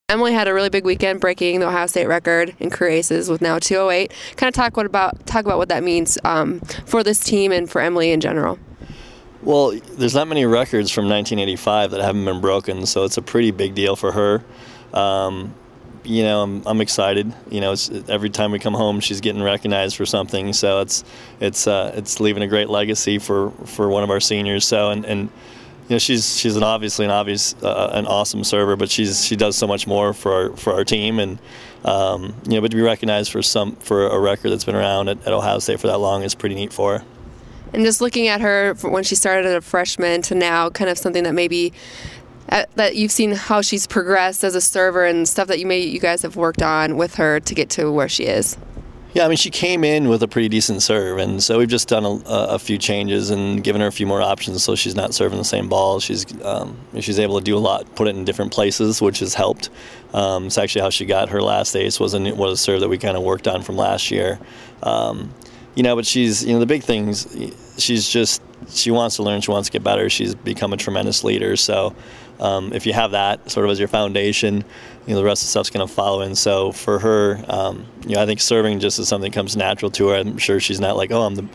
Emily had a really big weekend, breaking the Ohio State record in career aces with now 208. Kind of talk about what that means for this team and for Emily in general. Well, there's not many records from 1985 that haven't been broken, so it's a pretty big deal for her. You know, I'm excited. You know, every time we come home, she's getting recognized for something. So it's leaving a great legacy for one of our seniors. So and you know, she's an awesome server, but she does so much more for our team, and you know, but to be recognized for a record that's been around at Ohio State for that long is pretty neat for her. And just looking at her when she started as a freshman to now, kind of something that maybe that you've seen how she's progressed as a server and stuff that you guys have worked on with her to get to where she is. Yeah, I mean, she came in with a pretty decent serve, and so we've just done a few changes and given her a few more options, so she's not serving the same ball. She's able to do a lot, put it in different places, which has helped. It's actually how she got her last ace was a serve that we kind of worked on from last year. You know, but the big things, she wants to learn, she wants to get better. She's become a tremendous leader. So if you have that sort of as your foundation, you know, the rest of the stuff's going to follow in. So for her, you know, I think serving just is something that comes natural to her. I'm sure she's not like, I'm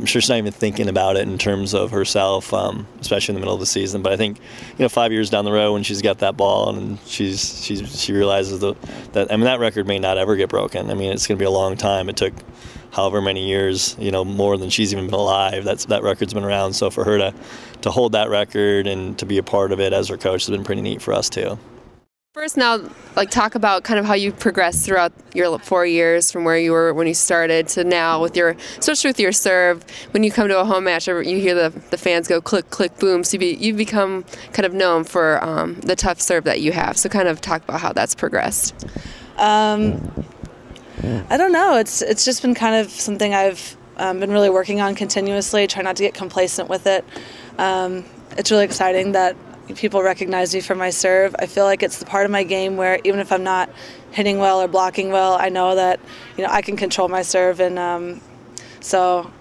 sure she's not even thinking about it in terms of herself, especially in the middle of the season. But I think, you know, 5 years down the road when she's got that ball and she realizes that I mean, that record may not ever get broken. I mean, it's going to be a long time. It took however many years, you know, more than she's even been alive. That record's been around. So for her to hold that record and to be a part of it as her coach has been pretty neat for us too. First, now, like, talk about kind of how you've progressed throughout your 4 years from where you were when you started to now, especially with your serve. When you come to a home match, you hear the fans go click, click, boom. So you've become kind of known for the tough serve that you have. So kind of talk about how that's progressed. I don't know. It's just been kind of something I've been really working on continuously. Try not to get complacent with it. It's really exciting that people recognize me for my serve. I feel like it's the part of my game where even if I'm not hitting well or blocking well, I know that, you know, I can control my serve, and so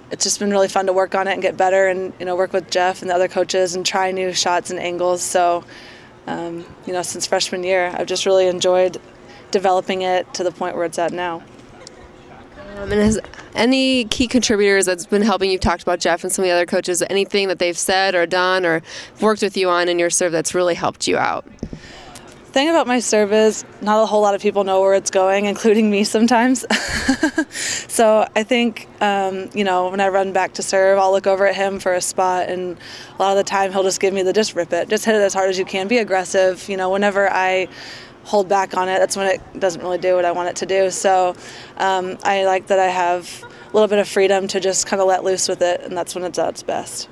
it's just been really fun to work on it and get better, and, you know, work with Jeff and the other coaches and try new shots and angles. So you know, since freshman year, I've just really enjoyed developing it to the point where it's at now. And has any key contributors that's been helping you, talked about Jeff and some of the other coaches, anything that they've said or done or worked with you on in your serve that's really helped you out? The thing about my serve is not a whole lot of people know where it's going, including me sometimes. So I think, you know, when I run back to serve, I'll look over at him for a spot, and a lot of the time he'll just give me just rip it. Just hit it as hard as you can. Be aggressive. You know, whenever I hold back on it, that's when it doesn't really do what I want it to do. So I like that I have a little bit of freedom to just kind of let loose with it, and that's when it's at its best.